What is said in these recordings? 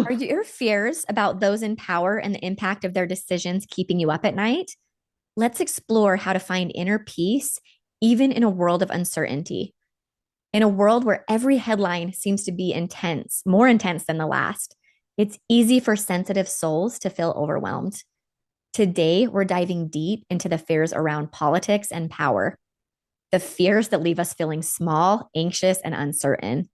Are your fears about those in power and the impact of their decisions keeping you up at night? Let's explore how to find inner peace, even in a world of uncertainty. In a world where every headline seems to be intense, more intense than the last, it's easy for sensitive souls to feel overwhelmed. Today, we're diving deep into the fears around politics and power, the fears that leave us feeling small, anxious, and uncertain.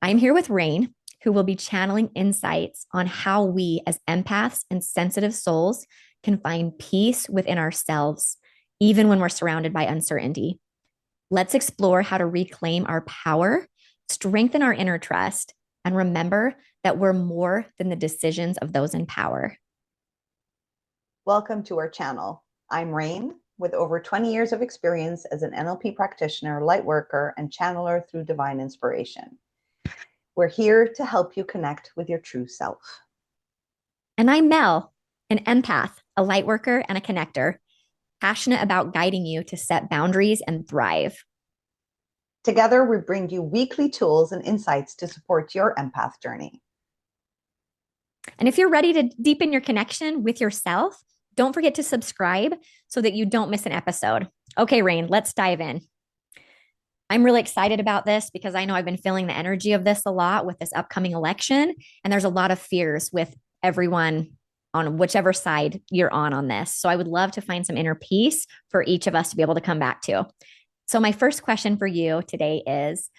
I'm here with Rain, who will be channeling insights on how we, as empaths and sensitive souls, can find peace within ourselves, even when we're surrounded by uncertainty. Let's explore how to reclaim our power, strengthen our inner trust, and remember that we're more than the decisions of those in power. Welcome to our channel. I'm Rain, with over 20 years of experience as an NLP practitioner, light worker, and channeler through divine inspiration. We're here to help you connect with your true self. And I'm Mel, an empath, a light worker, and a connector, passionate about guiding you to set boundaries and thrive. Together, we bring you weekly tools and insights to support your empath journey. And if you're ready to deepen your connection with yourself, don't forget to subscribe so that you don't miss an episode. Okay, Rain, let's dive in. I'm really excited about this because I know I've been feeling the energy of this a lot with this upcoming election. And there's a lot of fears with everyone on whichever side you're on this. So I would love to find some inner peace for each of us to be able to come back to. So my first question for you today is,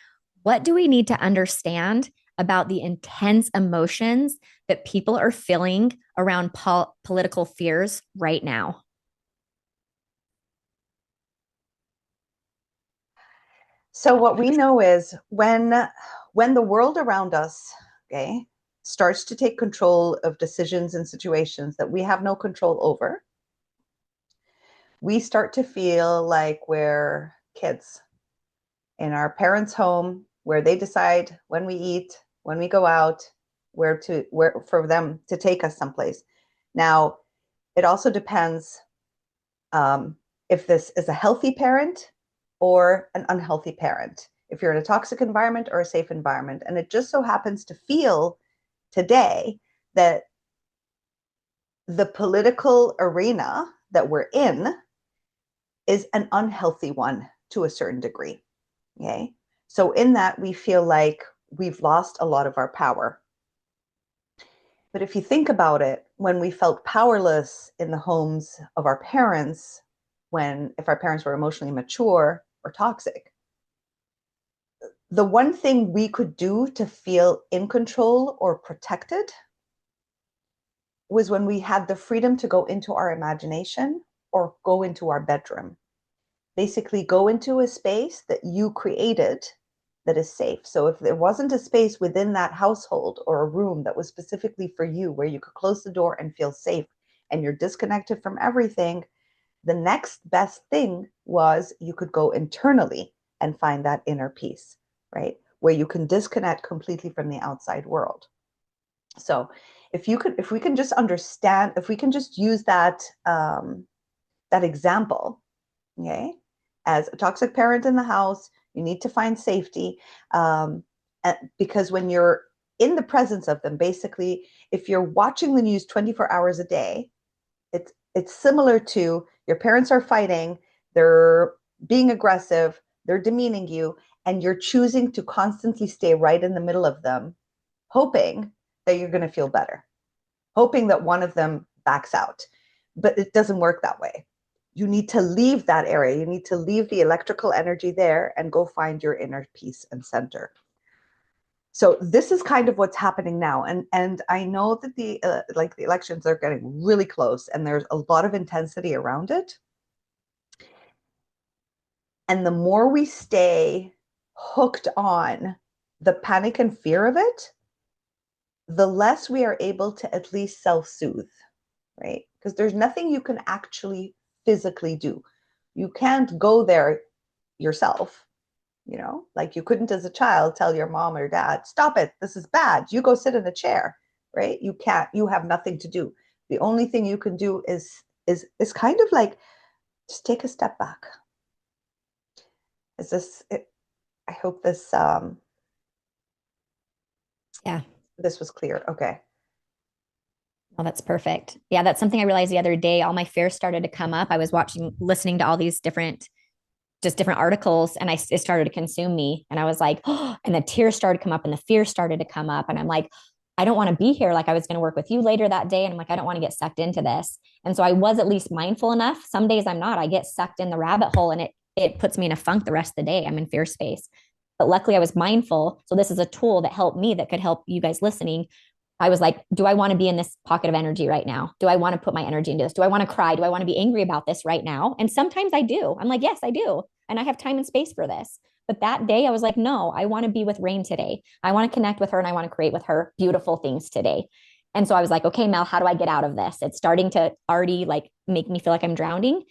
what do we need to understand about the intense emotions that people are feeling around political fears right now? So what we know is when the world around us, okay, starts to take control of decisions and situations that we have no control over, we start to feel like we're kids in our parents' home, where they decide when we eat, when we go out, where for them to take us someplace. Now, it also depends if this is a healthy parent or an unhealthy parent, if you're in a toxic environment or a safe environment. And it just so happens to feel today that the political arena that we're in is an unhealthy one to a certain degree. Okay. So in that, we feel like we've lost a lot of our power. But if you think about it, when we felt powerless in the homes of our parents, if our parents were emotionally mature or toxic, the one thing we could do to feel in control or protected was when we had the freedom to go into our imagination or go into our bedroom. Basically, go into a space that you created that is safe. So if there wasn't a space within that household or a room that was specifically for you, where you could close the door and feel safe and you're disconnected from everything, the next best thing was you could go internally and find that inner peace, right? Where you can disconnect completely from the outside world. So if we can just understand, if we can just use that example, okay, as a toxic parent in the house, you need to find safety, because when you're in the presence of them, basically, if you're watching the news 24 hours a day, it's similar to your parents are fighting, they're being aggressive, they're demeaning you, and you're choosing to constantly stay right in the middle of them, hoping that you're going to feel better, hoping that one of them backs out. But it doesn't work that way. You need to leave that area. You need to leave the electrical energy there and go find your inner peace and center. So this is kind of what's happening now. And I know that the elections are getting really close and there's a lot of intensity around it. And the more we stay hooked on the panic and fear of it, the less we are able to at least self-soothe, right? Because there's nothing you can actually physically do. You can't go there yourself, like you couldn't as a child tell your mom or dad, stop it, this is bad, you go sit in a chair, right? You can't, you have nothing to do. The only thing you can do is kind of like just take a step back. I hope this Yeah, This was clear. Okay. Oh, that's perfect. Yeah, that's something I realized the other day. All my fears started to come up. I was listening to all these different articles, and it started to consume me. And I was like, oh, and the tears started to come up and the fear started to come up. And I'm like, I don't want to be here. Like I was going to work with you later that day. And I'm like, I don't want to get sucked into this. And so I was at least mindful enough. Some days I'm not. I get sucked in the rabbit hole and it puts me in a funk the rest of the day. I'm in fear space. But luckily I was mindful. So this is a tool that helped me that could help you guys listening. I was like, do I want to be in this pocket of energy right now? Do I want to put my energy into this? Do I want to cry? Do I want to be angry about this right now? And sometimes I do. I'm like, yes, I do. And I have time and space for this. But that day I was like, no, I want to be with Rain today. I want to connect with her and I want to create with her beautiful things today. And so I was like, okay, Mel, how do I get out of this? It's starting to already like make me feel like I'm drowning.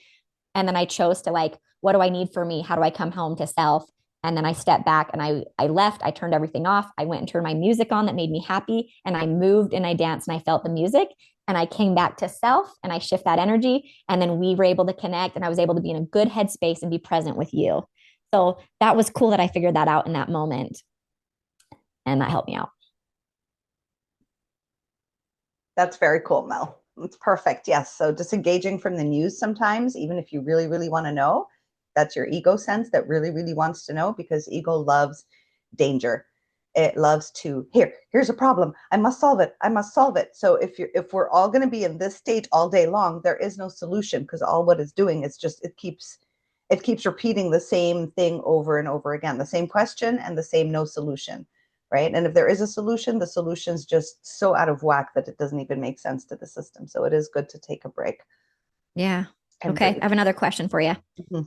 And then I chose to like, what do I need for me? How do I come home to self? And then I stepped back and I left. I turned everything off. I went and turned my music on that made me happy. And I moved and I danced and I felt the music. And I came back to self and I shift that energy. And then we were able to connect and I was able to be in a good headspace and be present with you. So that was cool that I figured that out in that moment. And that helped me out. That's very cool, Mel. It's perfect. Yes. So disengaging from the news sometimes, even if you really, really want to know, that's your ego sense that really, really wants to know because ego loves danger. It loves to here's a problem. I must solve it. I must solve it. So if we're all going to be in this state all day long, there is no solution because all what it's doing is just it keeps repeating the same thing over and over again, the same question and the same no solution. Right. And if there is a solution, the solution's just so out of whack that it doesn't even make sense to the system. So it is good to take a break Yeah. and Okay. I breathe. have another question for you. Mhm.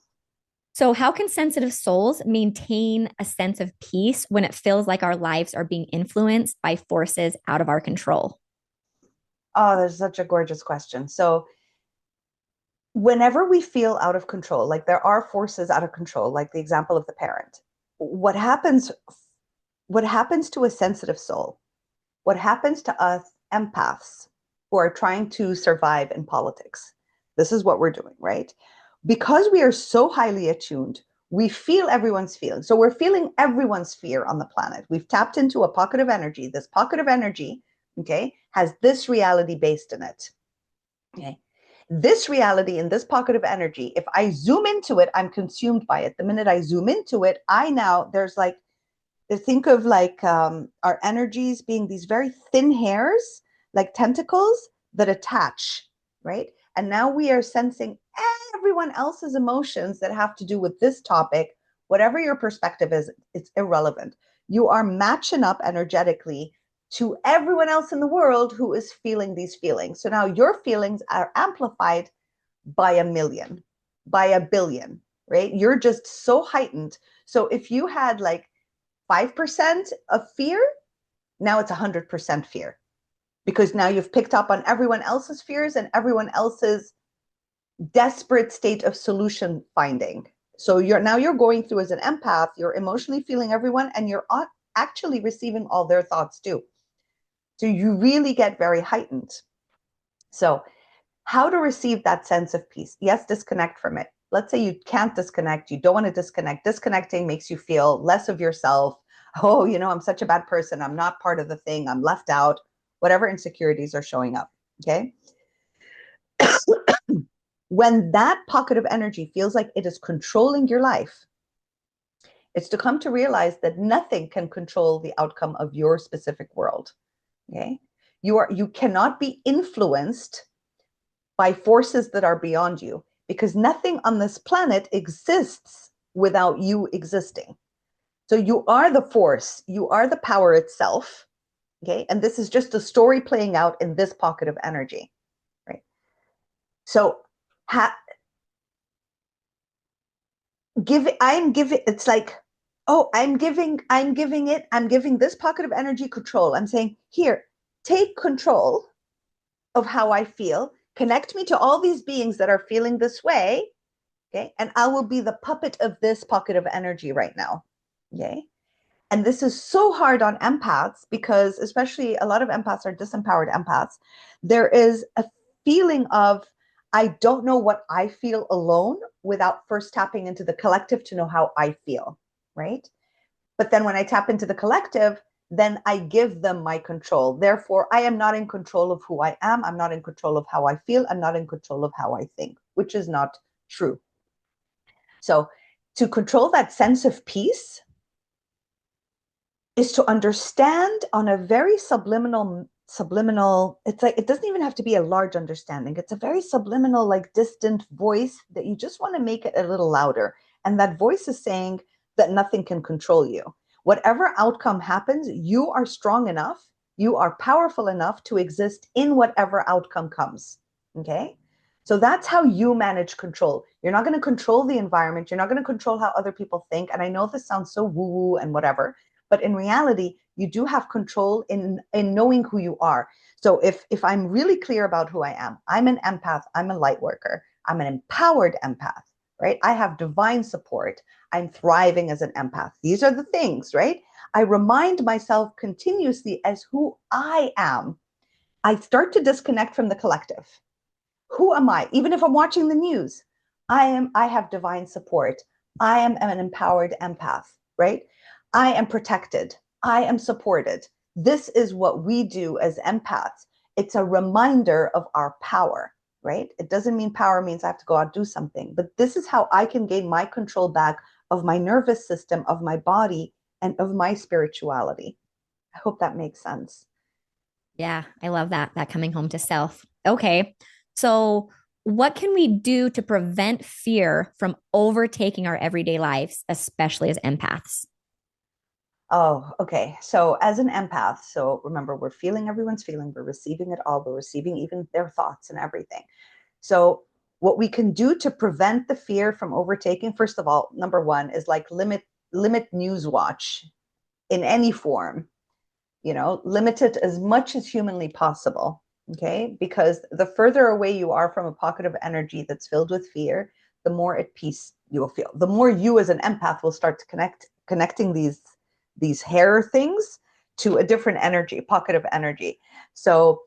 So, how can sensitive souls maintain a sense of peace when it feels like our lives are being influenced by forces out of our control? Oh, that's such a gorgeous question. So whenever we feel out of control, like there are forces out of control, like the example of the parent, what happens what happens to a sensitive soul, what happens to us empaths who are trying to survive in politics, this is what we're doing, right? Because we are so highly attuned, we feel everyone's feelings. So we're feeling everyone's fear on the planet. We've tapped into a pocket of energy. This pocket of energy, okay, has this reality based in it. Okay. This reality in this pocket of energy, if I zoom into it, I'm consumed by it. The minute I zoom into it, there's like, think of like our energies being these very thin hairs, like tentacles that attach, right? And now we are sensing everyone else's emotions that have to do with this topic. Whatever your perspective is, it's irrelevant. You are matching up energetically to everyone else in the world who is feeling these feelings. So now your feelings are amplified by a million, by a billion, right? You're just so heightened. So if you had like 5% of fear, now it's 100% fear because now you've picked up on everyone else's fears and everyone else's desperate state of solution finding. So you're going through as an empath, you're emotionally feeling everyone and you're actually receiving all their thoughts too. So you really get very heightened. So how to receive that sense of peace? Yes, disconnect from it. Let's say you can't disconnect, you don't want to disconnect. Disconnecting makes you feel less of yourself. Oh, I'm such a bad person. I'm not part of the thing. I'm left out. Whatever insecurities are showing up. Okay. When that pocket of energy feels like it is controlling your life, it's to come to realize that nothing can control the outcome of your specific world. Okay. You cannot be influenced by forces that are beyond you because nothing on this planet exists without you existing. So you are the force, you are the power itself. Okay. And this is just a story playing out in this pocket of energy. Right. So it's like, oh, I'm giving this pocket of energy control. I'm saying, here, take control of how I feel, connect me to all these beings that are feeling this way. Okay. And I will be the puppet of this pocket of energy right now. Okay. And this is so hard on empaths because, especially a lot of empaths are disempowered empaths. There is a feeling of, I don't know what I feel alone without first tapping into the collective to know how I feel. Right. But then when I tap into the collective, then I give them my control. Therefore, I am not in control of who I am. I'm not in control of how I feel. I'm not in control of how I think, which is not true. So, to control that sense of peace is to understand on a very subliminal, it's like it doesn't even have to be a large understanding. It's a very subliminal, like distant voice that you just want to make it a little louder. And that voice is saying that nothing can control you. Whatever outcome happens, you are strong enough, you are powerful enough to exist in whatever outcome comes. Okay. So that's how you manage control. You're not going to control the environment. You're not going to control how other people think. And I know this sounds so woo woo and whatever, but in reality, you do have control in knowing who you are. So if I'm really clear about who I am, I'm an empath, I'm a light worker, I'm an empowered empath, right? I have divine support. I'm thriving as an empath. These are the things, right? I remind myself continuously as who I am. I start to disconnect from the collective. Who am I? Even if I'm watching the news, I have divine support. I am an empowered empath, right? I am protected. I am supported. This is what we do as empaths. It's a reminder of our power, right? It doesn't mean power means I have to go out and do something, but this is how I can gain my control back of my nervous system, of my body, and of my spirituality. I hope that makes sense. Yeah, I love that coming home to self. Okay. So, what can we do to prevent fear from overtaking our everyday lives, especially as empaths? Oh, okay. So as an empath, so remember, we're feeling everyone's feeling, we're receiving it all, we're receiving even their thoughts and everything. So what we can do to prevent the fear from overtaking, first of all, number one is like limit news watch in any form, limit it as much as humanly possible. Okay. Because the further away you are from a pocket of energy that's filled with fear, the more at peace you will feel. The more you as an empath will start to connecting these hair things to a different energy, pocket of energy. So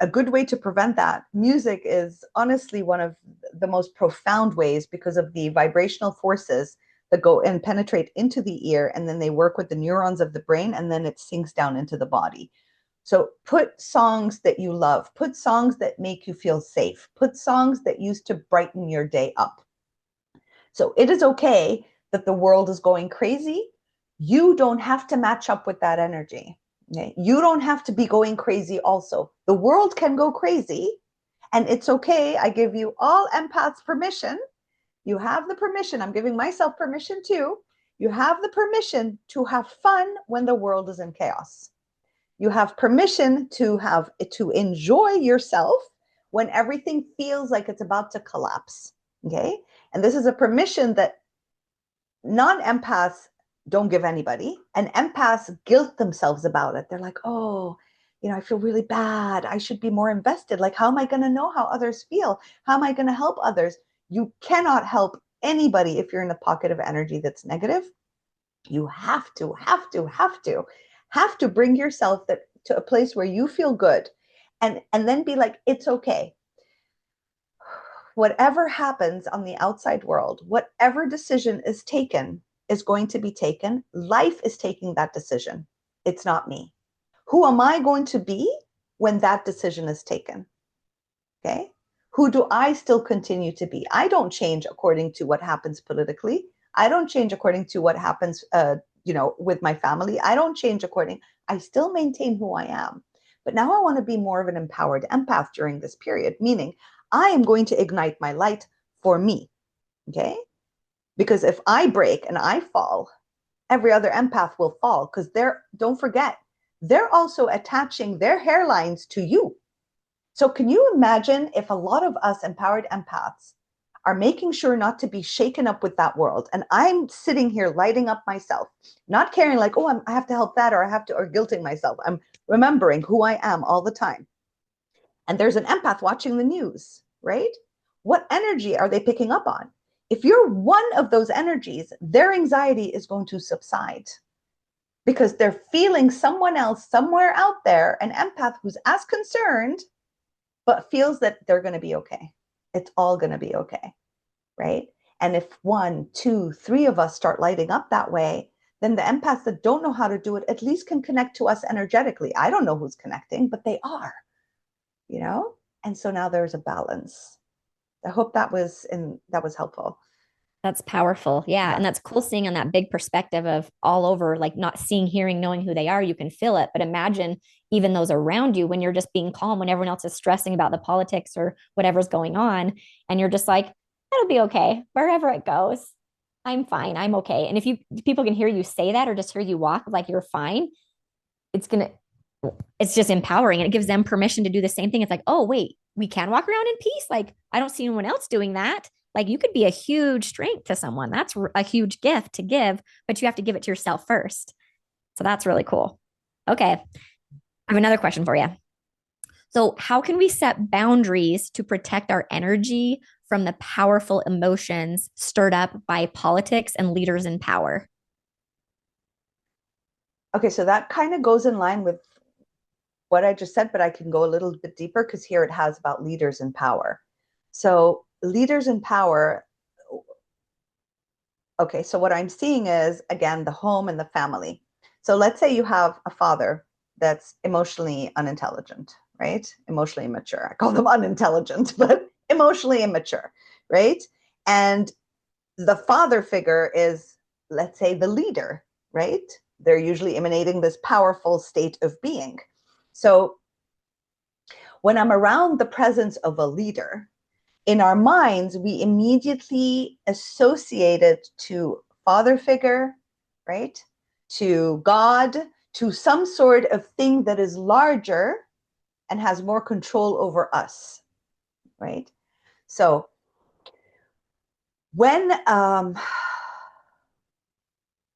a good way to prevent that, music is honestly one of the most profound ways because of the vibrational forces that go and penetrate into the ear, and then they work with the neurons of the brain, and then it sinks down into the body. So put songs that you love, put songs that make you feel safe, put songs that used to brighten your day up. So it is okay that the world is going crazy. You don't have to match up with that energy. Okay? You don't have to be going crazy also. The world can go crazy, and it's okay. I give you all empaths permission. You have the permission. I'm giving myself permission too. You have the permission to have fun when the world is in chaos. You have permission to enjoy yourself when everything feels like it's about to collapse. Okay? And this is a permission that non-empaths don't give anybody, and empaths guilt themselves about it. They're like, oh, I feel really bad. I should be more invested. Like, how am I going to know how others feel? How am I going to help others? You cannot help anybody if you're in a pocket of energy that's negative. You have to bring yourself to a place where you feel good, and then be like, it's okay. Whatever happens on the outside world, whatever decision is taken is going to be taken. Life is taking that decision. It's not me. Who am I going to be when that decision is taken? Okay. Who do I still continue to be? I don't change according to what happens politically. I don't change according to what happens, with my family. I don't change I still maintain who I am. But now I want to be more of an empowered empath during this period, meaning I am going to ignite my light for me. Okay. Because if I break and I fall, every other empath will fall because don't forget, they're also attaching their hairlines to you. So can you imagine if a lot of us empowered empaths are making sure not to be shaken up with that world? And I'm sitting here lighting up myself, not caring like, oh, I have to help that, or or guilting myself. I'm remembering who I am all the time. And there's an empath watching the news, right? What energy are they picking up on? If you're one of those energies, their anxiety is going to subside because they're feeling someone else somewhere out there, an empath who's as concerned, but feels that they're going to be okay. It's all going to be okay, right? And if one, two, three of us start lighting up that way, then the empaths that don't know how to do it at least can connect to us energetically. I don't know who's connecting, but they are, you know? And so now there's a balance. I hope that was helpful. That's powerful. Yeah. Yeah. And that's cool seeing on that big perspective of all over, like not seeing, hearing, knowing who they are, you can feel it. But imagine even those around you when you're just being calm, when everyone else is stressing about the politics or whatever's going on. And you're just like, it'll be okay. Wherever it goes, I'm fine. I'm okay. And if you people can hear you say that or just hear you walk like you're fine, it's gonna it's just empowering and it gives them permission to do the same thing. It's like, oh, wait, we can walk around in peace. Like, I don't see anyone else doing that. Like, you could be a huge strength to someone. That's a huge gift to give, but you have to give it to yourself first. So that's really cool. Okay. I have another question for you. So, how can we set boundaries to protect our energy from the powerful emotions stirred up by politics and leaders in power? Okay, so that kind of goes in line with what I just said, but I can go a little bit deeper because here it has about leaders in power. So, leaders in power, okay, so what I'm seeing is again the home and the family. So, let's say you have a father that's emotionally unintelligent, right? Emotionally immature. I call them unintelligent, but emotionally immature, right? And the father figure is, let's say, the leader, right? They're usually emanating this powerful state of being. So when I'm around the presence of a leader, in our minds, we immediately associate it to father figure, right? To God, to some sort of thing that is larger and has more control over us, right? So when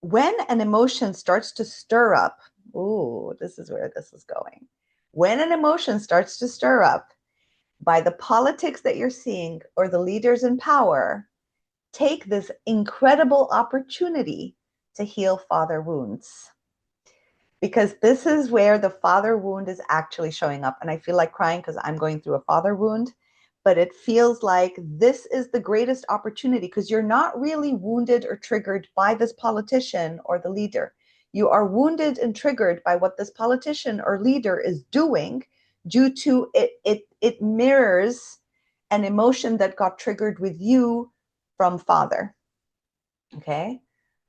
when an emotion starts to stir up, ooh, this is where this is going. When an emotion starts to stir up by the politics that you're seeing or the leaders in power, take this incredible opportunity to heal father wounds. Because this is where the father wound is actually showing up. And I feel like crying because I'm going through a father wound, but it feels like this is the greatest opportunity because you're not really wounded or triggered by this politician or the leader. You are wounded and triggered by what this politician or leader is doing due to it mirrors an emotion that got triggered with you from father. Okay.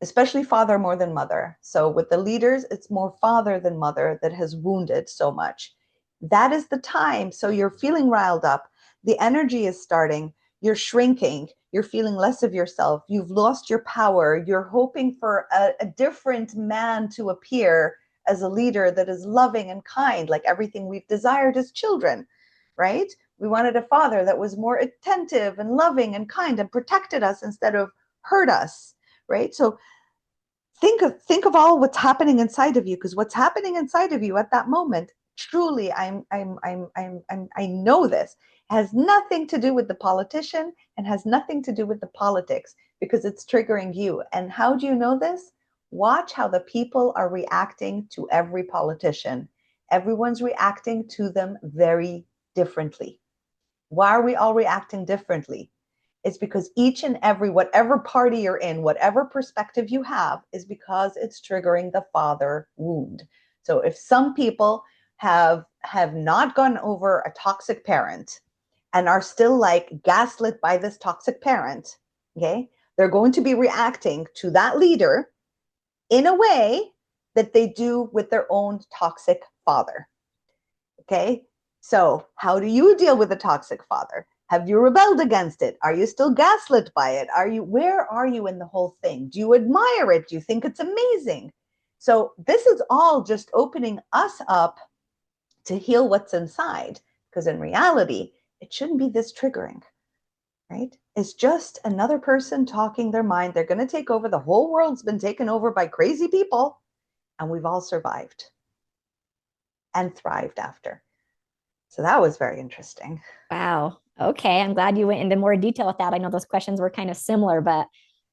Especially father more than mother. So with the leaders, it's more father than mother that has wounded so much. That is the time. So you're feeling riled up. The energy is starting. You're shrinking. You're feeling less of yourself. You've lost your power. You're hoping for a different man to appear as a leader that is loving and kind, like everything we've desired as children, right? We wanted a father that was more attentive and loving and kind and protected us instead of hurt us, right? So think of all what's happening inside of you, because what's happening inside of you at that moment, truly, I know this has nothing to do with the politician and has nothing to do with the politics because it's triggering you. And how do you know this? Watch how the people are reacting to every politician. Everyone's reacting to them very differently. Why are we all reacting differently? It's because each and every, whatever party you're in, whatever perspective you have, is because it's triggering the father wound. So if some people have not gone over a toxic parent and are still like gaslit by this toxic parent, okay, they're going to be reacting to that leader in a way that they do with their own toxic father. Okay. So, how do you deal with a toxic father? Have you rebelled against it? Are you still gaslit by it? Where are you in the whole thing? Do you admire it? Do you think it's amazing? So, this is all just opening us up to heal what's inside. Because in reality, it shouldn't be this triggering, right? It's just another person talking their mind. They're going to take over. The whole world's been taken over by crazy people, and we've all survived and thrived after. So that was very interesting. Wow. Okay. I'm glad you went into more detail with that. I know those questions were kind of similar, but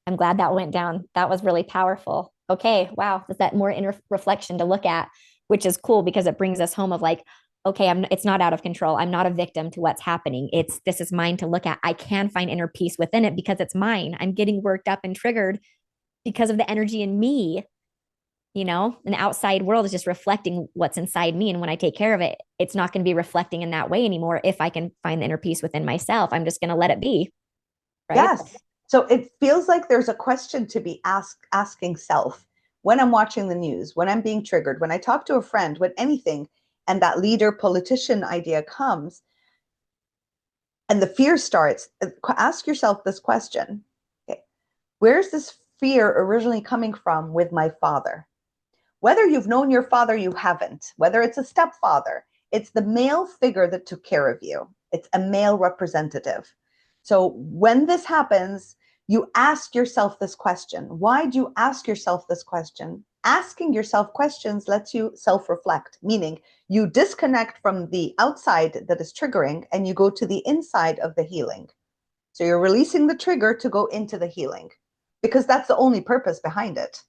I'm glad that went down. That was really powerful. Okay. Wow. Is that more inner reflection to look at, which is cool because it brings us home of like, okay, it's not out of control. I'm not a victim to what's happening. This is mine to look at. I can find inner peace within it because it's mine. I'm getting worked up and triggered because of the energy in me. An outside world is just reflecting what's inside me. And when I take care of it, it's not going to be reflecting in that way anymore. If I can find the inner peace within myself, I'm just going to let it be. Right. Yes. So it feels like there's a question to be asking self when I'm watching the news, when I'm being triggered, when I talk to a friend, when anything, and that leader politician idea comes and the fear starts, ask yourself this question. Okay, where's this fear originally coming from with my father? Whether you've known your father, you haven't, whether it's a stepfather, it's the male figure that took care of you. It's a male representative. So when this happens, you ask yourself this question. Why do you ask yourself this question? Asking yourself questions lets you self-reflect, meaning you disconnect from the outside that is triggering and you go to the inside of the healing. So you're releasing the trigger to go into the healing because that's the only purpose behind it.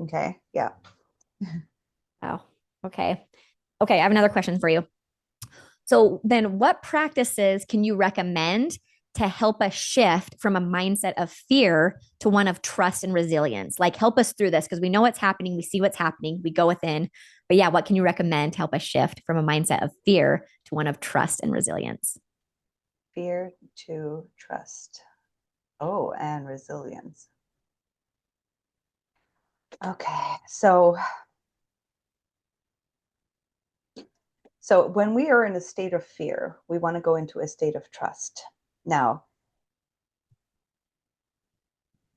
Okay. Yeah. Wow. Okay. Okay. I have another question for you. So then what practices can you recommend to help us shift from a mindset of fear to one of trust and resilience? Like help us through this because we know what's happening, we see what's happening, we go within. But yeah, what can you recommend to help us shift from a mindset of fear to one of trust and resilience? Fear to trust. Oh, and resilience. Okay. So when we are in a state of fear, we want to go into a state of trust. Now,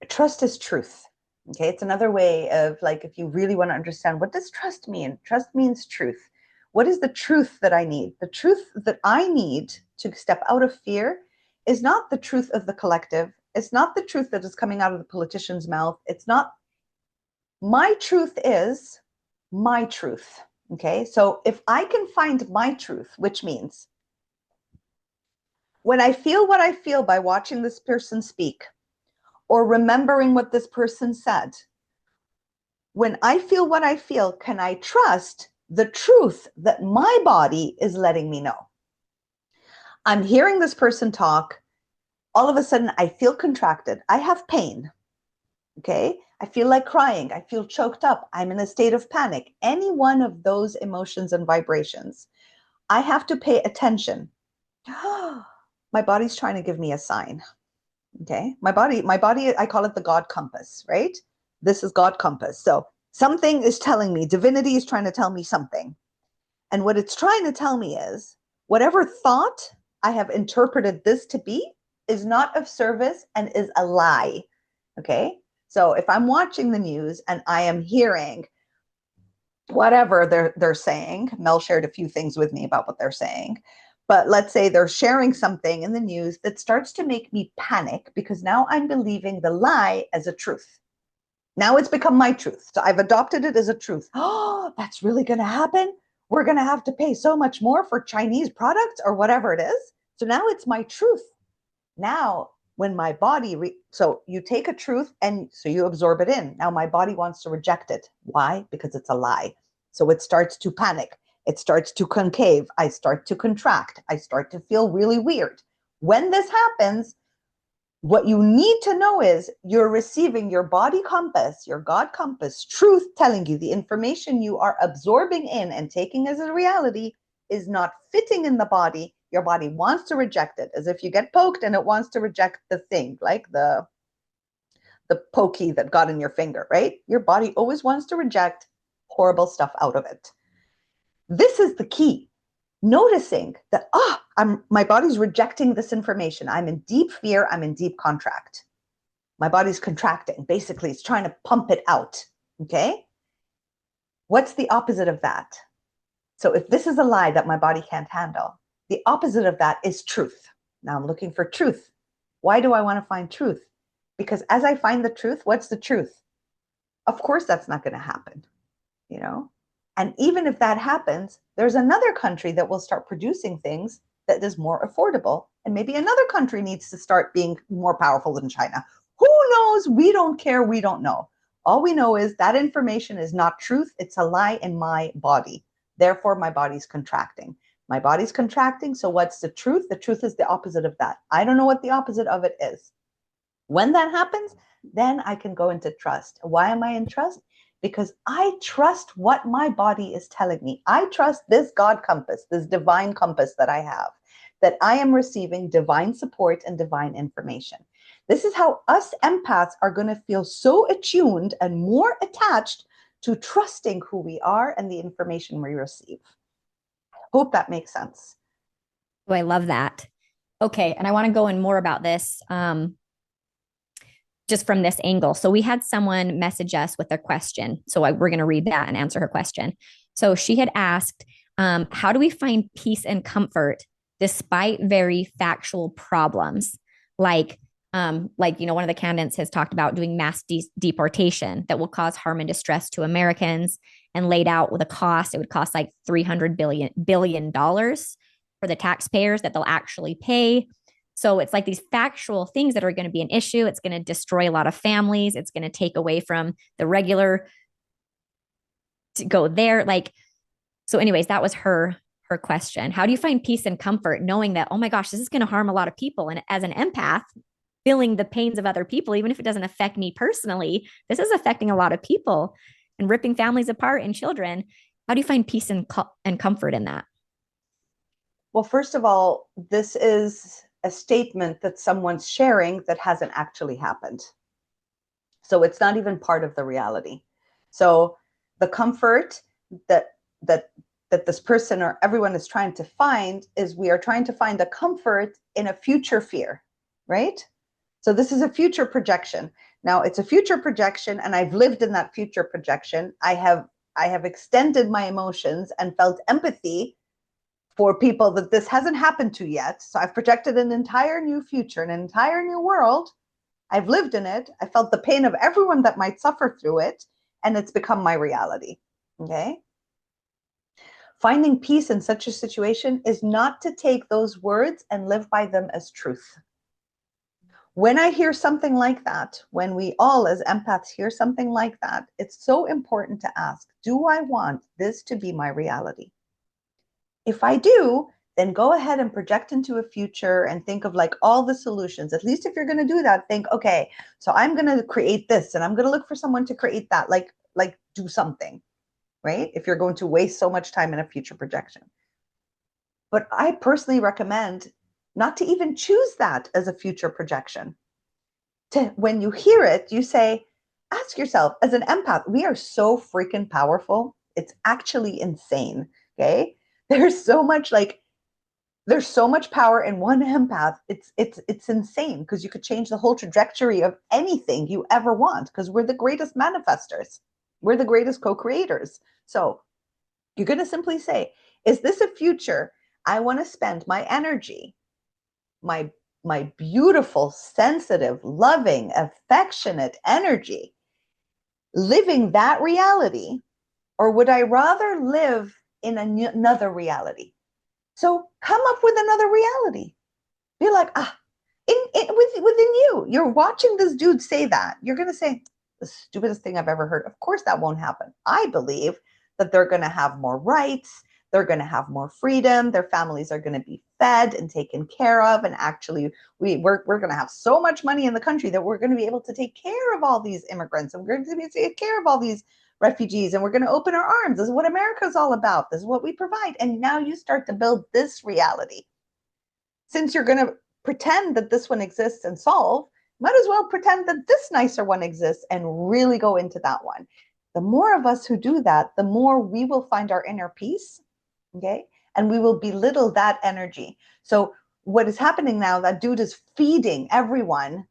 trust is truth. Okay, it's another way of like if you really want to understand what does trust mean? Trust means truth. What is the truth that I need? The truth that I need to step out of fear is not the truth of the collective. It's not the truth that is coming out of the politician's mouth. It's not my truth is my truth. Okay, so if I can find my truth, which means when I feel what I feel by watching this person speak or remembering what this person said, when I feel what I feel, can I trust the truth that my body is letting me know? I'm hearing this person talk. All of a sudden, I feel contracted. I have pain. Okay. I feel like crying. I feel choked up. I'm in a state of panic. Any one of those emotions and vibrations, I have to pay attention. My body's trying to give me a sign. Okay. My body, I call it the God compass, right? This is God compass. So something is telling me, divinity is trying to tell me something. And what it's trying to tell me is whatever thought I have interpreted this to be is not of service and is a lie. Okay. So if I'm watching the news and I am hearing whatever they're saying, Mel shared a few things with me about what they're saying. But let's say they're sharing something in the news that starts to make me panic because now I'm believing the lie as a truth. Now it's become my truth. So I've adopted it as a truth. Oh, that's really going to happen. We're going to have to pay so much more for Chinese products or whatever it is. So now it's my truth. Now, when my so you take a truth and so you absorb it in. Now my body wants to reject it. Why? Because it's a lie. So it starts to panic. It starts to concave. I start to contract. I start to feel really weird. When this happens, what you need to know is you're receiving your body compass, your God compass, truth telling you the information you are absorbing in and taking as a reality is not fitting in the body. Your body wants to reject it, as if you get poked and it wants to reject the thing, like the pokey that got in your finger, right? Your body always wants to reject horrible stuff out of it. This is the key. Noticing that, my body's rejecting this information. I'm in deep fear. I'm in deep contract. My body's contracting. Basically, it's trying to pump it out. Okay. What's the opposite of that? So if this is a lie that my body can't handle, the opposite of that is truth. Now I'm looking for truth. Why do I want to find truth? Because as I find the truth, what's the truth? Of course, that's not going to happen, you know? And even if that happens, there's another country that will start producing things that is more affordable. And maybe another country needs to start being more powerful than China. Who knows? We don't care. We don't know. All we know is that information is not truth. It's a lie in my body. Therefore, my body's contracting. My body's contracting. So what's the truth? The truth is the opposite of that. I don't know what the opposite of it is. When that happens, then I can go into trust. Why am I in trust? because I trust what my body is telling me. I trust this God compass, this divine compass that I have, that I am receiving divine support and divine information. This is how us empaths are going to feel so attuned and more attached to trusting who we are and the information we receive. Hope that makes sense. Oh, I love that. Okay. And I want to go in more about this just from this angle. So we had someone message us with a question. So we're going to read that and answer her question. So she had asked, how do we find peace and comfort despite very factual problems? One of the candidates has talked about doing mass deportation that will cause harm and distress to Americans, and laid out with a cost. It would cost like $300 billion for the taxpayers that they'll actually pay. So it's like these factual things that are going to be an issue. It's going to destroy a lot of families. It's going to take away from the regular to go there. So anyways, that was her question. How do you find peace and comfort knowing that, oh my gosh, this is going to harm a lot of people? And as an empath, feeling the pains of other people, even if it doesn't affect me personally, this is affecting a lot of people and ripping families apart and children. How do you find peace and comfort in that? Well, first of all, this is a statement that someone's sharing that hasn't actually happened. So it's not even part of the reality. So the comfort that that that this person or everyone is trying to find is, we are trying to find a comfort in a future fear, right? So this is a future projection. Now it's a future projection, and I've lived in that future projection. I have extended my emotions and felt empathy for people that this hasn't happened to yet. So I've projected an entire new future, an entire new world. I've lived in it. I felt the pain of everyone that might suffer through it, and it's become my reality. Okay. Finding peace in such a situation is not to take those words and live by them as truth. When I hear something like that, when we all as empaths hear something like that, it's so important to ask, do I want this to be my reality? If I do, then go ahead and project into a future and think of like all the solutions. At least if you're going to do that, think, okay, so I'm going to create this and I'm going to look for someone to create that, like do something, right? If you're going to waste so much time in a future projection. But I personally recommend not to even choose that as a future projection. When you hear it, you say, ask yourself, as an empath, we are so freaking powerful. It's actually insane. Okay. There's so much power in one empath. It's insane, because you could change the whole trajectory of anything you ever want, because we're the greatest manifestors. We're the greatest co-creators. So you're going to simply say, is this a future I want to spend my energy, my beautiful, sensitive, loving, affectionate energy, living that reality? Or would I rather live in another reality? So come up with another reality. Be like, within you, you're watching this dude say that. You're going to say, the stupidest thing I've ever heard. Of course, that won't happen. I believe that they're going to have more rights. They're going to have more freedom. Their families are going to be fed and taken care of. And actually, we're going to have so much money in the country that we're going to be able to take care of all these immigrants. And we're going to be able to take care of all these refugees. And we're going to open our arms. This is what America is all about. This is what we provide. And now you start to build this reality. Since you're going to pretend that this one exists and solve, might as well pretend that this nicer one exists and really go into that one. The more of us who do that, the more we will find our inner peace. Okay. And we will belittle that energy. So what is happening now, that dude is feeding everyone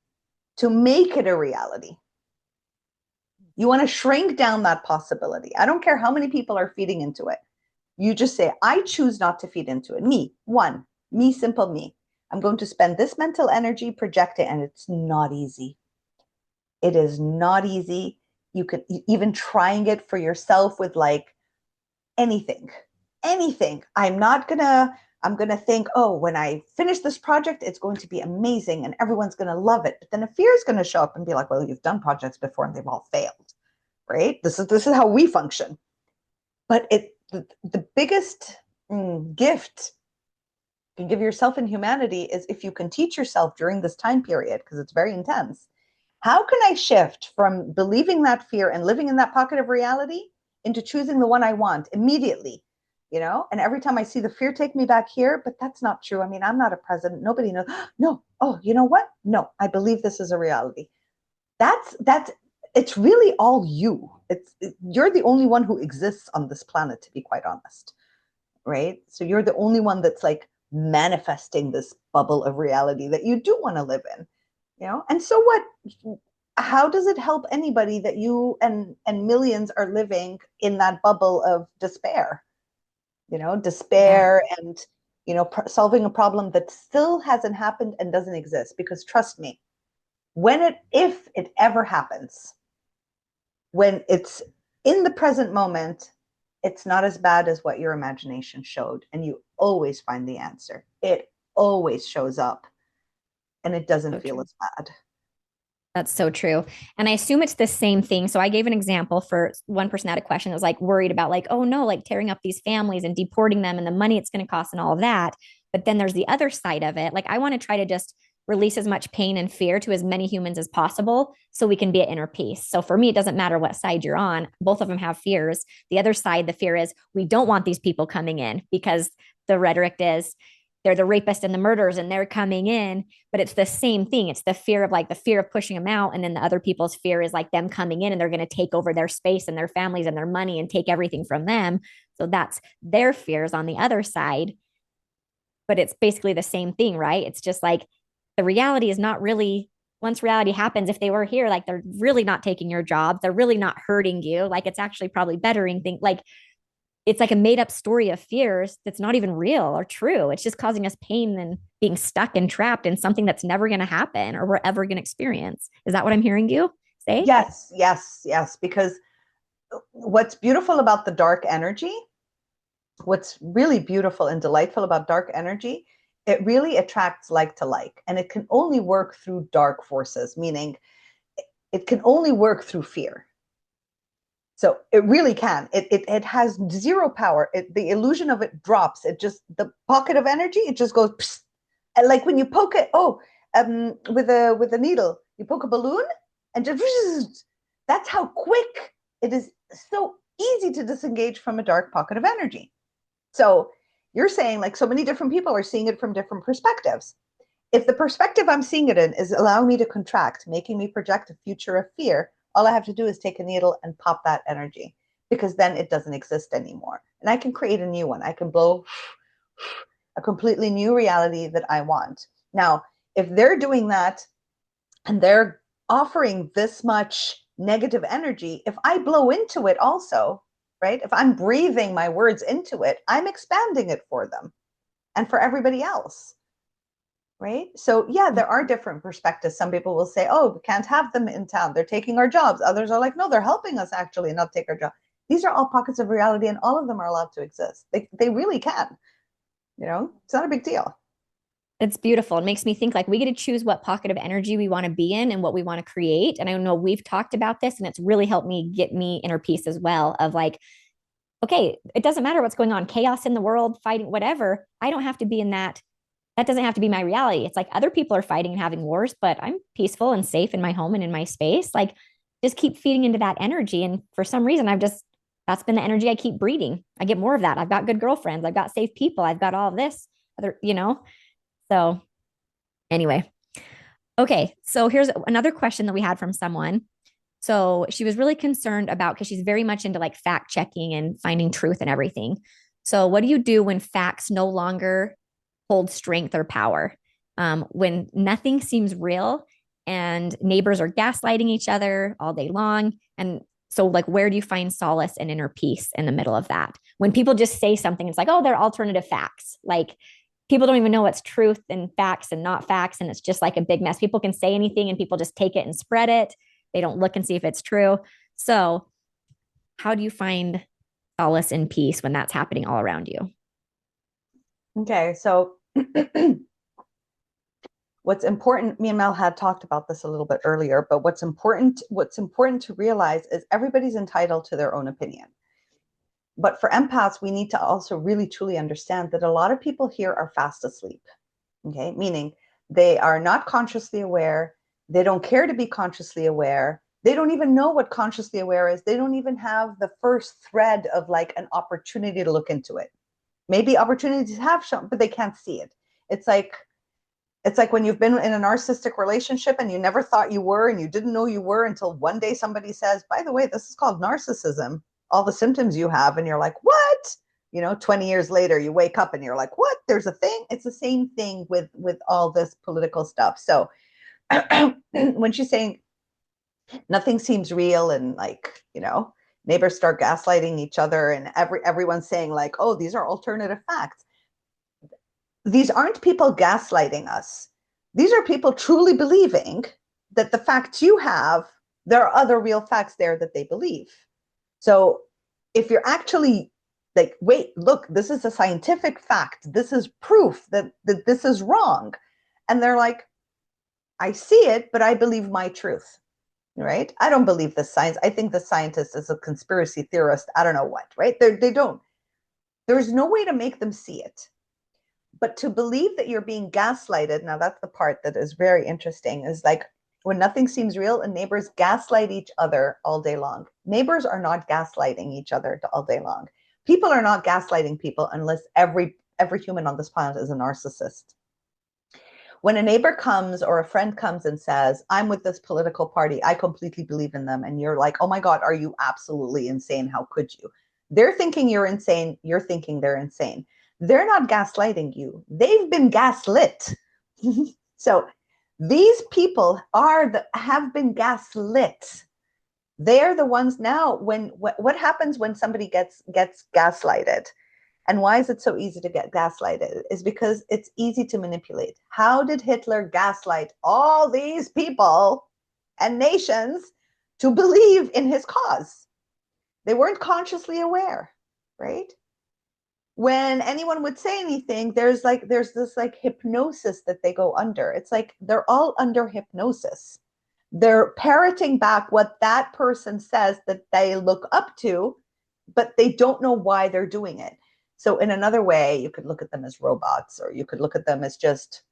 to make it a reality. You want to shrink down that possibility. I don't care how many people are feeding into it. You just say, I choose not to feed into it. Me, simple me. I'm going to spend this mental energy projecting, and it's not easy. It is not easy. You could even trying it for yourself with like anything. I'm going to think, oh, when I finish this project, it's going to be amazing and everyone's going to love it. But then a fear is going to show up and be like, well, you've done projects before and they've all failed, right? This is how we function. But the biggest gift you can give yourself in humanity is if you can teach yourself during this time period, because it's very intense, How can I shift from believing that fear and living in that pocket of reality into choosing the one I want immediately? And every time I see the fear take me back here, but that's not true. I mean, I'm not a president. Nobody knows. No. Oh, you know what? No, I believe this is a reality. That's it's really all you. You're the only one who exists on this planet, to be quite honest. Right? So you're the only one that's like manifesting this bubble of reality that you do want to live in. And so what? How does it help anybody that you and millions are living in that bubble of despair? Yeah. Despair and solving a problem that still hasn't happened and doesn't exist. Because trust me, if it ever happens, when it's in the present moment, it's not as bad as what your imagination showed, and you always find the answer. It always shows up, and it doesn't So feel true. as bad. That's so true. And I assume it's the same thing. So I gave an example for one person had a question that was like worried about like, oh no, like tearing up these families and deporting them and the money it's going to cost and all of that. But then there's the other side of it. Like I want to try to just release as much pain and fear to as many humans as possible so we can be at inner peace. So for me, it doesn't matter what side you're on. Both of them have fears. The other side, the fear is we don't want these people coming in because the rhetoric is they're the rapists and the murderers and they're coming in, but it's the same thing. It's the fear of like the fear of pushing them out, and then the other people's fear is like them coming in and they're going to take over their space and their families and their money and take everything from them. So that's their fears on the other side, but it's basically the same thing, right? It's just like the reality is not really, once reality happens, if they were here, like they're really not taking your job, they're really not hurting you, like it's actually probably bettering things. Like it's like a made up story of fears that's not even real or true. It's just causing us pain and being stuck and trapped in something that's never going to happen or we're ever going to experience. Is that what I'm hearing you say? Yes, yes, yes. Because what's beautiful about the dark energy, what's really beautiful and delightful about dark energy, it really attracts like to like. And it can only work through dark forces, meaning it can only work through fear. So it really can. It has zero power. The illusion of it drops. It just, the pocket of energy, it just goes, psst. And like when you poke it, with a needle, you poke a balloon and just, that's how quick it is. So easy to disengage from a dark pocket of energy. So you're saying like so many different people are seeing it from different perspectives. If the perspective I'm seeing it in is allowing me to contract, making me project a future of fear, all I have to do is take a needle and pop that energy, because then it doesn't exist anymore. And I can create a new one. I can blow a completely new reality that I want. Now, if they're doing that and they're offering this much negative energy, if I blow into it also, right? If I'm breathing my words into it, I'm expanding it for them and for everybody else. Right? So, yeah, there are different perspectives. Some people will say, oh, we can't have them in town. They're taking our jobs. Others are like, no, they're helping us actually not take our job. These are all pockets of reality, and all of them are allowed to exist. They really can. It's not a big deal. It's beautiful. It makes me think like we get to choose what pocket of energy we want to be in and what we want to create. And I know we've talked about this and it's really helped me get me inner peace as well of like, okay, it doesn't matter what's going on, chaos in the world, fighting, whatever. I don't have to be in that. That doesn't have to be my reality. It's like other people are fighting and having wars, but I'm peaceful and safe in my home and in my space. Like just keep feeding into that energy. And for some reason, that's been the energy I keep breeding. I get more of that. I've got good girlfriends. I've got safe people. I've got all of this other. So anyway, okay. So here's another question that we had from someone. So she was really concerned about because she's very much into like fact checking and finding truth and everything. So what do you do when facts no longer hold strength or power? When nothing seems real and neighbors are gaslighting each other all day long. And so, like, where do you find solace and inner peace in the middle of that? When people just say something, it's like, oh, they're alternative facts. Like, people don't even know what's truth and facts and not facts. And it's just like a big mess. People can say anything and people just take it and spread it. They don't look and see if it's true. So, how do you find solace and peace when that's happening all around you? Okay, so what's important, me and Mel had talked about this a little bit earlier, but what's important to realize is everybody's entitled to their own opinion. But for empaths, we need to also really truly understand that a lot of people here are fast asleep. Okay, meaning they are not consciously aware. They don't care to be consciously aware. They don't even know what consciously aware is. They don't even have the first thread of like an opportunity to look into it. Maybe opportunities have shown, but they can't see it. It's like it's like when you've been in a narcissistic relationship and you never thought you were and you didn't know you were until one day somebody says, by the way, this is called narcissism. All the symptoms you have, and you're like, what? 20 years later, you wake up and you're like, what? There's a thing. It's the same thing with all this political stuff. So when she's saying nothing seems real and like, neighbors start gaslighting each other and everyone's saying like, oh, these are alternative facts. These aren't people gaslighting us. These are people truly believing that the facts you have, there are other real facts there that they believe. So if you're actually like, wait, look, this is a scientific fact. This is proof that this is wrong. And they're like, I see it, but I believe my truth, right? I don't believe the science. I think the scientist is a conspiracy theorist. I don't know what, right? They don't. There's no way to make them see it. But to believe that you're being gaslighted, now that's the part that is very interesting, is like when nothing seems real and neighbors gaslight each other all day long. Neighbors are not gaslighting each other all day long. People are not gaslighting people unless every human on this planet is a narcissist. When a neighbor comes or a friend comes and says, I'm with this political party, I completely believe in them, and you're like, oh my God, are you absolutely insane? How could you? They're thinking you're insane. You're thinking they're insane. They're not gaslighting you. They've been gaslit. So these people have been gaslit. They're the ones now. What happens when somebody gets gaslighted? And why is it so easy to get gaslighted? Is because it's easy to manipulate. How did Hitler gaslight all these people and nations to believe in his cause? They weren't consciously aware, right? When anyone would say anything, there's this like hypnosis that they go under. It's like they're all under hypnosis. They're parroting back what that person says that they look up to, but they don't know why they're doing it. So in another way, you could look at them as robots, or you could look at them as just,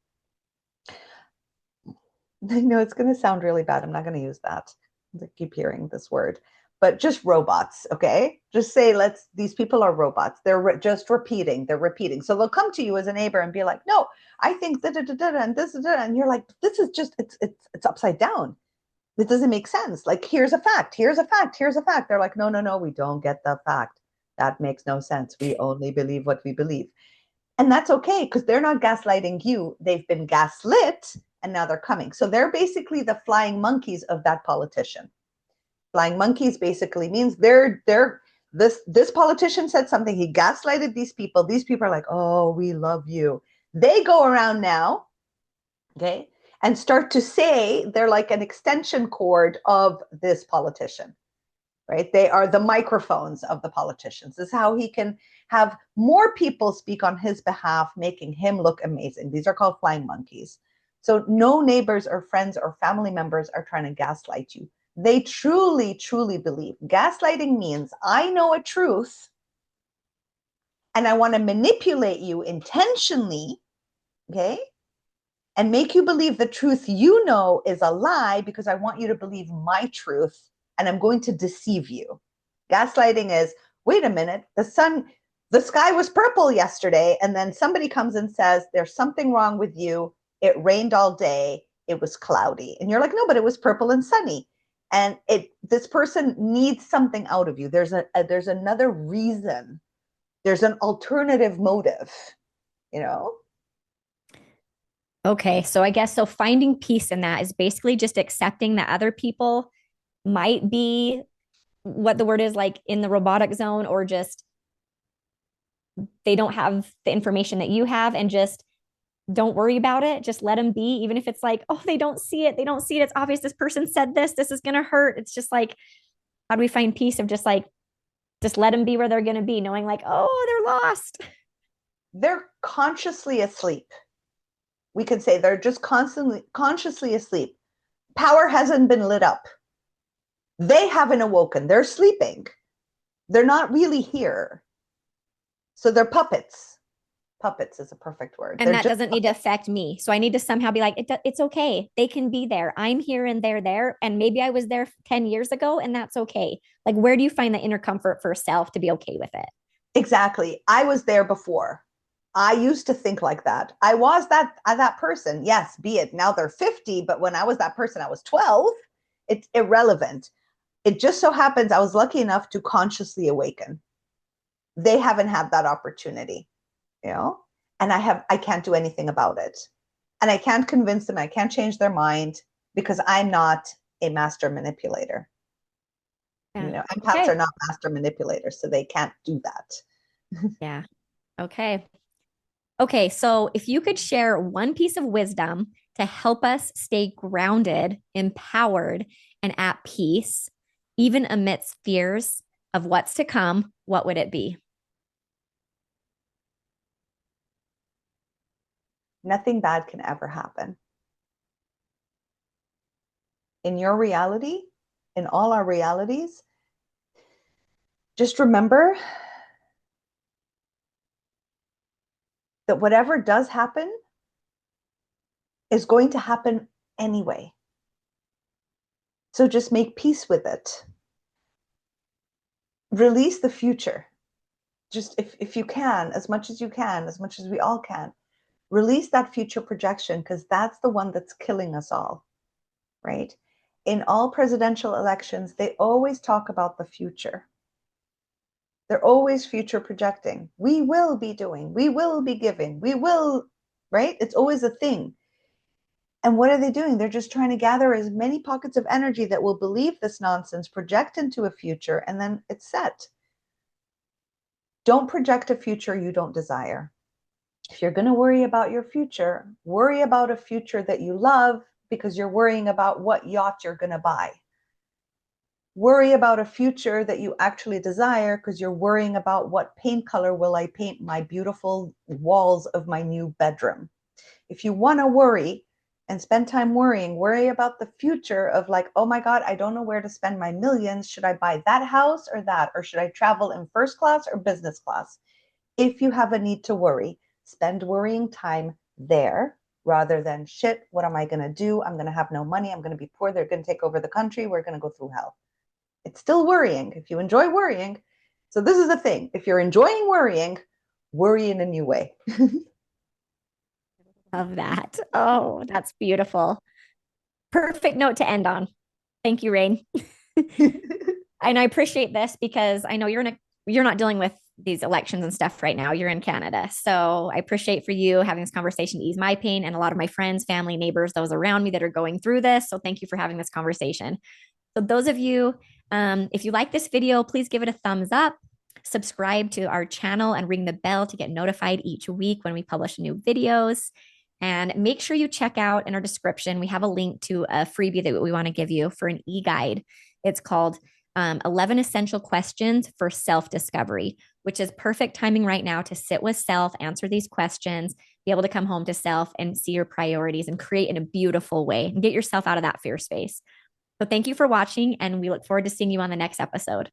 it's going to sound really bad. I'm not going to use that. I keep hearing this word, but just robots. Okay. Just say, these people are robots. They're just repeating. They're repeating. So they'll come to you as a neighbor and be like, no, I think da da da da and this, and you're like, this is just, it's upside down. It doesn't make sense. Like, here's a fact, here's a fact, here's a fact. They're like, no, we don't get the fact. That makes no sense. We only believe what we believe. And that's okay, because they're not gaslighting you. They've been gaslit, and now they're coming. So they're basically the flying monkeys of that politician. Flying monkeys basically means this politician said something. He gaslighted these people. These people are like, oh, we love you. They go around now, okay, and start to say they're like an extension cord of this politician. Right? They are the microphones of the politicians. This is how he can have more people speak on his behalf, making him look amazing. These are called flying monkeys. So no neighbors or friends or family members are trying to gaslight you. They truly, truly believe. Gaslighting means I know a truth and I want to manipulate you intentionally, okay? And make you believe the truth you know is a lie because I want you to believe my truth, and I'm going to deceive you. Gaslighting is, wait a minute, the sky was purple yesterday, and then somebody comes and says, there's something wrong with you. It rained all day. It was cloudy. And you're like, no, but it was purple and sunny. And this person needs something out of you. There's another reason. There's an alternative motive, you know? Okay, so I guess so finding peace in that is basically just accepting that other people might be what the word is like in the robotic zone, or just they don't have the information that you have, and just don't worry about it. Just let them be, even if it's like, oh, they don't see it. They don't see it. It's obvious this person said this. This is going to hurt. It's just like, how do we find peace of just like, just let them be where they're going to be, knowing like, oh, they're lost. They're consciously asleep. We could say they're just consciously asleep. Power hasn't been lit up. They haven't awoken. They're sleeping. They're not really here. So they're puppets. Puppets is a perfect word. And They're that just doesn't need to puppets. affect me. So I need to somehow be like, it's okay. They can be there. I'm here and they're there. And maybe I was there 10 years ago and that's okay. Like, where do you find the inner comfort for self to be okay with it? Exactly. I was there before. I used to think like that. I was that person. Yes, be it. Now they're 50, but when I was that person, I was 12. It's irrelevant. It just so happens I was lucky enough to consciously awaken. They haven't had that opportunity, you know? And I can't do anything about it. And I can't convince them, I can't change their mind because I'm not a master manipulator. You Yeah. know, empaths are Okay. not master manipulators, so they can't do that. Yeah. Okay. Okay. So if you could share one piece of wisdom to help us stay grounded, empowered, and at peace, even amidst fears of what's to come, what would it be? Nothing bad can ever happen. In your reality, in all our realities, just remember that whatever does happen is going to happen anyway. So just make peace with it. Release the future. Just if you can, as much as you can, as much as we all can, release that future projection because that's the one that's killing us all, right? In all presidential elections, they always talk about the future. They're always future projecting. We will be doing, we will be giving, we will, right? It's always a thing. And what are they doing? They're just trying to gather as many pockets of energy that will believe this nonsense, project into a future, and then it's set. Don't project a future you don't desire. If you're going to worry about your future, worry about a future that you love because you're worrying about what yacht you're going to buy. Worry about a future that you actually desire because you're worrying about what paint color will I paint my beautiful walls of my new bedroom. If you want to worry and spend time worrying, worry about the future of like, oh my God, I don't know where to spend my millions. Should I buy that house or that? Or should I travel in first class or business class? If you have a need to worry, spend worrying time there rather than shit, what am I going to do? I'm going to have no money. I'm going to be poor. They're going to take over the country. We're going to go through hell. It's still worrying if you enjoy worrying. So, this is the thing. If you're enjoying worrying, worry in a new way. Love that. Oh, that's beautiful. Perfect note to end on. Thank you, Rain. And I appreciate this because I know you're not dealing with these elections and stuff right now. You're in Canada. So I appreciate for you having this conversation to ease my pain and a lot of my friends, family, neighbors, those around me that are going through this. So thank you for having this conversation. So those of you, if you like this video, please give it a thumbs up, subscribe to our channel and ring the bell to get notified each week when we publish new videos. And make sure you check out in our description. We have a link to a freebie that we want to give you for an e-guide. It's called 11 Essential Questions for Self-Discovery, which is perfect timing right now to sit with self, answer these questions, be able to come home to self and see your priorities and create in a beautiful way and get yourself out of that fear space. So thank you for watching, and we look forward to seeing you on the next episode.